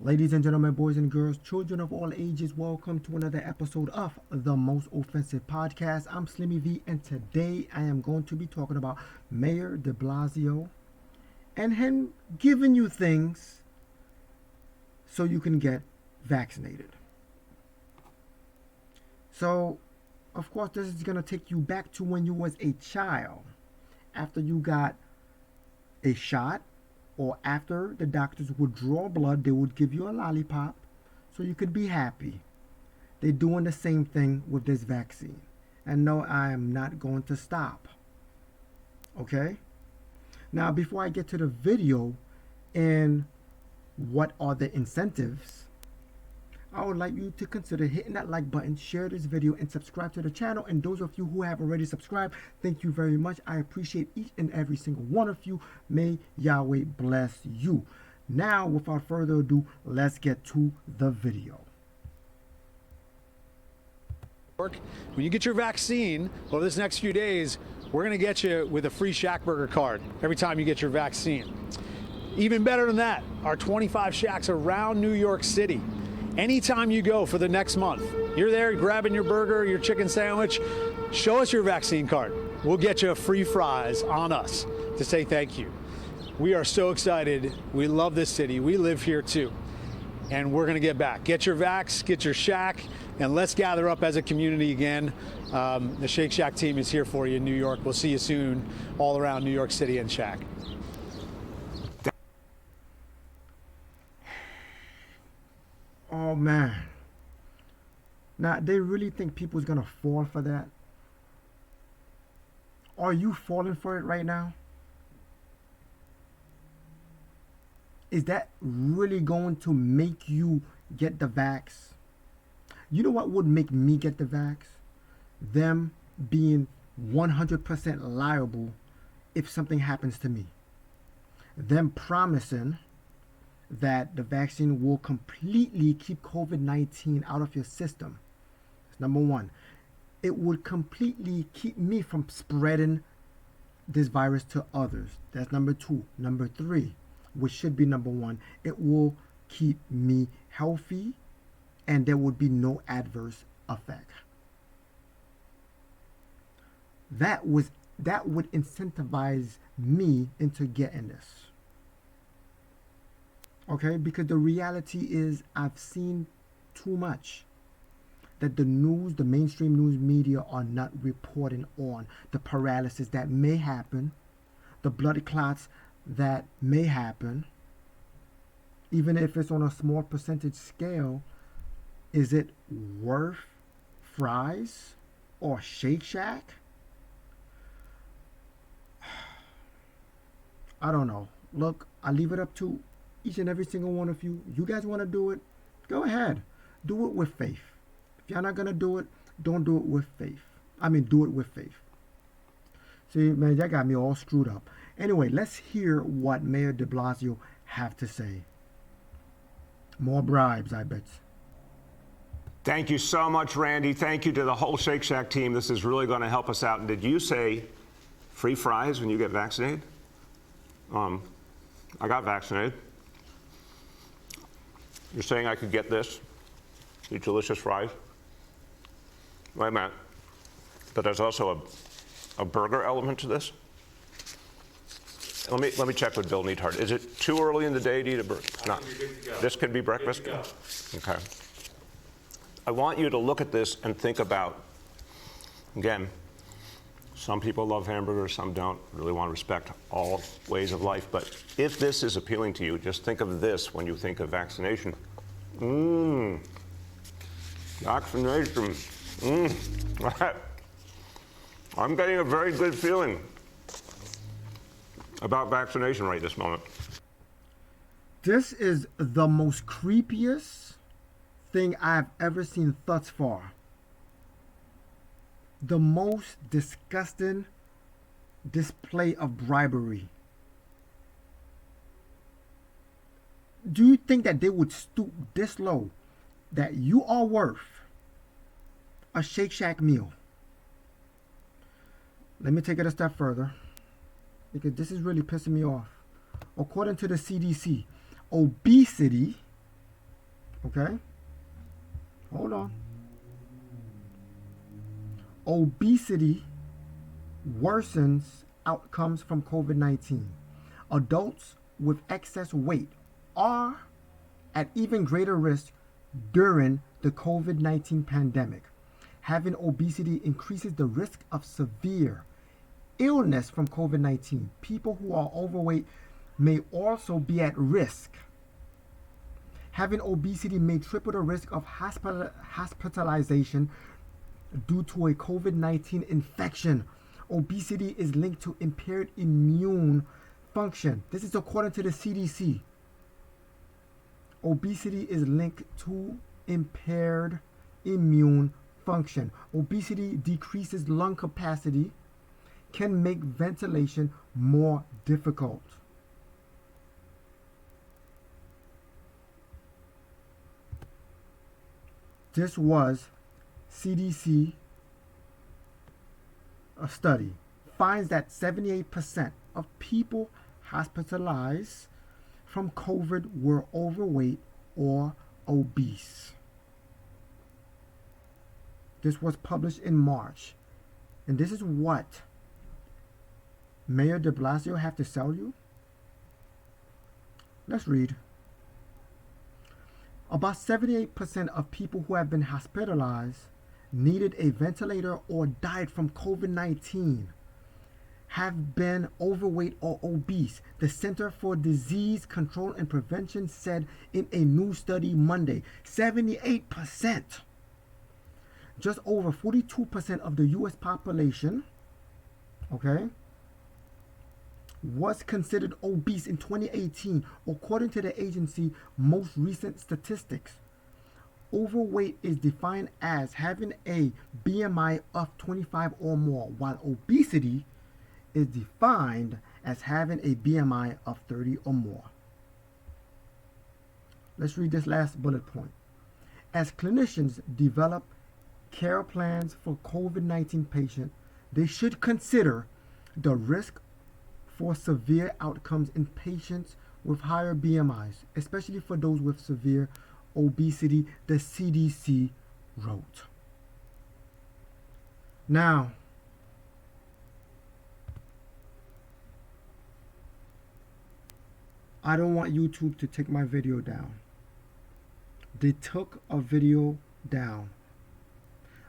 Ladies and gentlemen, boys and girls, children of all ages, welcome to another episode of the Most Offensive Podcast. I'm Slimmy V, and today I am going to be talking about Mayor DeBlasio and him giving you things so you can get vaccinated. So, of course, this is going to take you back to when you was a child. After you got a shot, or after the doctors would draw blood, they would give you a lollipop so you could be happy. They're doing the same thing with this vaccine. And no, I am not going to stop. Okay? Now, before I get to the video and what are the incentives, I would like you to consider hitting that like button, share this video, and subscribe to the channel. And those of you who have already subscribed, thank you very much. I appreciate each and every single one of you. May Yahweh bless you. Now, without further ado, let's get to the video. When you get your vaccine over this next few days, we're going to get you with a free Shack Burger card every time you get your vaccine. Even better than that, our 25 Shacks around New York City. Anytime you go for the next month, you're there grabbing your burger, your chicken sandwich, show us your vaccine card. We'll get you free fries on us to say thank you. We are so excited. We love this city. We live here too. And we're going to get back. Get your vax, get your Shack, and let's gather up as a community again. The Shake Shack team is here for you in New York. We'll see you soon all around New York City and Shack. Oh man. Now, they really think people's gonna fall for that? Are you falling for it right now? Is that really going to make you get the vax? You know what would make me get the vax? Them being 100% liable if something happens to me. Them promising that the vaccine will completely keep COVID-19 out of your system. That's number one. It would completely keep me from spreading this virus to others. That's number two. Number three, which should be number one, it will keep me healthy and there would be no adverse effect. That would incentivize me into getting this. Okay, because the reality is I've seen too much that the news, the mainstream news media are not reporting on the paralysis that may happen, the blood clots that may happen, even if it's on a small percentage scale. Is it worth fries or Shake Shack? I don't know. Look, I leave it up to each and every single one of you. You guys want to do it? Go ahead. Do it with faith. If you're not going to do it, don't do it with faith. I mean, do it with faith. See, man, that got me all screwed up. Anyway, let's hear what Mayor DeBlasio have to say. More bribes, I bet. Thank you so much, Randy. Thank you to the whole Shake Shack team. This is really going to help us out. And did you say free fries when you get vaccinated? I got vaccinated. You're saying I could get this, these delicious fries? Wait a minute. But there's also a burger element to this? Let me check with Bill Neathart. Is it too early in the day to eat a burger? No. This could be breakfast? Okay. I want you to look at this and think about, again, some people love hamburgers, some don't. Really want to respect all ways of life. But if this is appealing to you, just think of this when you think of vaccination. Vaccination. I'm getting a very good feeling about vaccination right this moment. This is the most creepiest thing I've ever seen thus far. The most disgusting display of bribery. Do you think that they would stoop this low, that you are worth a Shake Shack meal? Let me take it a step further, because this is really pissing me off. According to the CDC, obesity Okay? Hold on. Obesity worsens outcomes from COVID-19. Adults with excess weight are at even greater risk during the COVID-19 pandemic. Having obesity increases the risk of severe illness from COVID-19. People who are overweight may also be at risk. Having obesity may triple the risk of hospitalization due to a COVID-19 infection. Obesity is linked to impaired immune function. This is according to the CDC. Obesity is linked to impaired immune function. Obesity decreases lung capacity, can make ventilation more difficult. This was CDC a study finds that 78% of people hospitalized from COVID were overweight or obese. This was published in March. And this is what Mayor DeBlasio have to sell you? Let's read. About 78% of people who have been hospitalized needed a ventilator or died from COVID-19 have been overweight or obese, the Center for Disease Control and Prevention said in a new study Monday. 78%. Just over 42% of the U.S. population, okay, was considered obese in 2018, according to the agency's most recent statistics. Overweight is defined as having a BMI of 25 or more, while obesity is defined as having a BMI of 30 or more. Let's read this last bullet point. As clinicians develop care plans for COVID-19 patients, they should consider the risk for severe outcomes in patients with higher BMIs, especially for those with severe obesity, the CDC wrote. Now, I don't want YouTube to take my video down. They took a video down.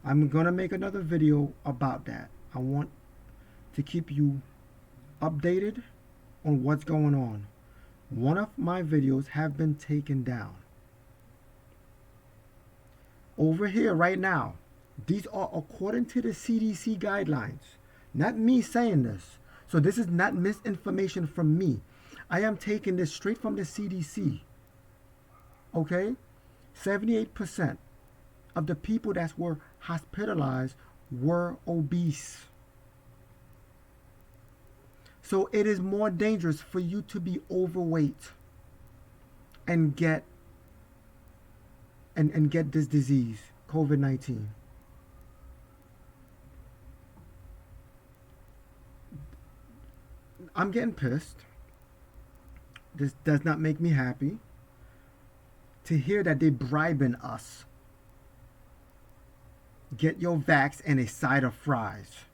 I'm gonna make another video about that. I want to keep you updated on what's going on. One of my videos have been taken down. Over here right now, these are according to the CDC guidelines, not me saying this. So this is not misinformation from me. I am taking this straight from the CDC. Okay? 78% of the people that were hospitalized were obese. So it is more dangerous for you to be overweight and get this disease, COVID-19. I'm getting pissed. This does not make me happy to hear that they're bribing us. Get your vax and a side of fries.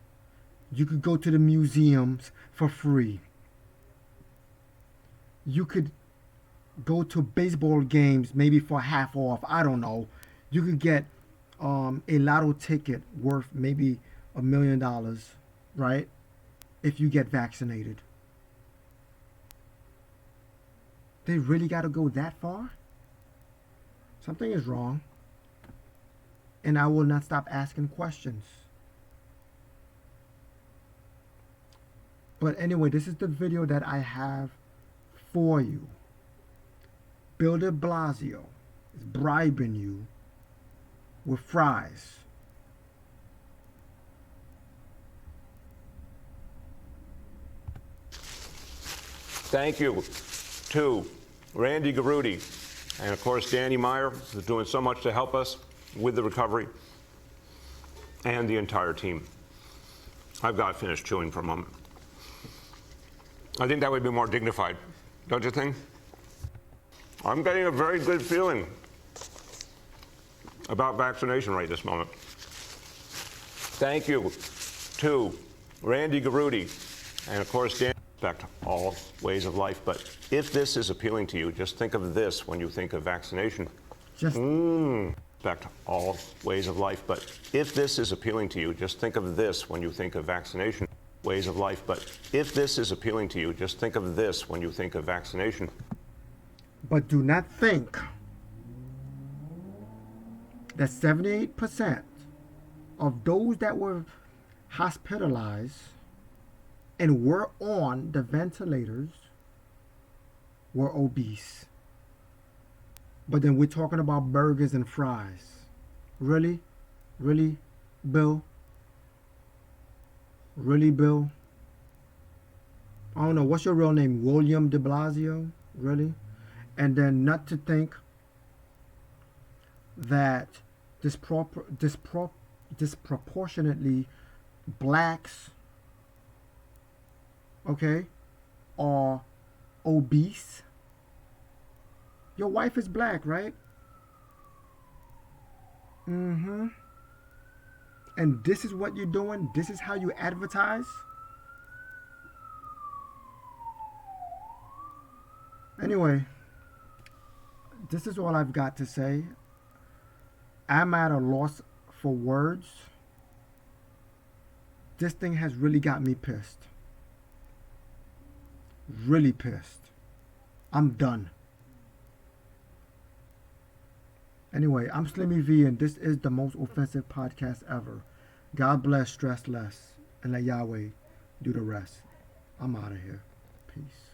You could go to the museums for free. You could go to baseball games maybe for half off. I don't know. You could get a lotto ticket worth maybe $1 million, right? If you get vaccinated. They really got to go that far? Something is wrong. And I will not stop asking questions. But anyway, this is the video that I have for you. Bill DeBlasio is bribing you with fries. Thank you to Randy Garuti and, of course, Danny Meyer, who's doing so much to help us with the recovery, and the entire team. I've got to finish chewing for a moment. I think that would be more dignified, don't you think? I'm getting a very good feeling about vaccination right this moment. Thank you to Randy Garudi and, of course, Dan. Respect all ways of life, but if this is appealing to you, just think of this when you think of vaccination. Respect all ways of life, but if this is appealing to you, just think of this when you think of vaccination. Ways of life, but if this is appealing to you, just think of this when you think of vaccination. But do not think that 78% of those that were hospitalized and were on the ventilators were obese. But then we're talking about burgers and fries. Really? Really, Bill? Really, Bill? I don't know. What's your real name? William DeBlasio? Really? And then not to think that disproportionately blacks, okay, are obese. Your wife is black, right? And this is what you're doing? This is how you advertise? Anyway, this is all I've got to say. I'm at a loss for words. This thing has really got me pissed. Really pissed. I'm done. Anyway, I'm Slimmy V, and this is the most offensive podcast ever. God bless, stress less, and let Yahweh do the rest. I'm out of here. Peace.